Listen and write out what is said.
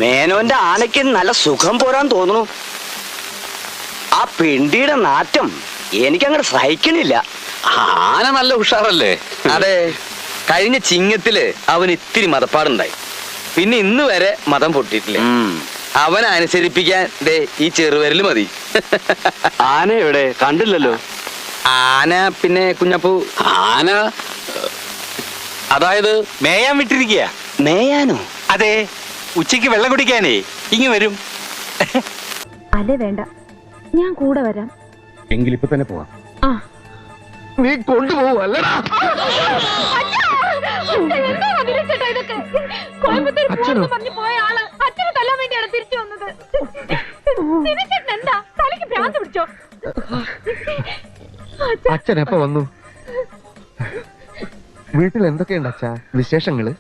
മേനോന്റെ ആനയ്ക്ക് നല്ല സുഖം പോരാൻ തോന്നുന്നു. ആ പിണ്ടിയുടെ നാറ്റം എനിക്കങ്ങനെ സഹിക്കണില്ല. ആന നല്ല ഉഷാറല്ലേ? അതെ, കഴിഞ്ഞ ചിങ്ങത്തില് അവൻ ഇത്തിരി മതപ്പാടുണ്ടായി. പിന്നെ ഇന്ന് വരെ മതം പൊട്ടിയിട്ടില്ല. അവനെ അനുസരിപ്പിക്കാൻ ദേ ഈ ചെറുവിരല് മതി. ആന എവിടെ? കണ്ടില്ലല്ലോ. ആന പിന്നെ കുഞ്ഞപ്പൂ. ആന അതായത് മേയാൻ വിട്ടിരിക്കുക. മേയാനോ? അതെ, ഉച്ചയ്ക്ക് വെള്ളം കുടിക്കാനേ ഇങ്ങ് വരും. അതെ, വേണ്ട, ഞാൻ കൂടെ വരാം. എങ്കിലിപ്പോ തന്നെ പോവാം. ആ, നീ കൊണ്ടുപോവല്ലടാ. അച്ഛനോ? അച്ഛൻ എപ്പോ വന്നു? വീട്ടിൽ എന്തൊക്കെയുണ്ട് അച്ഛാ വിശേഷങ്ങള്?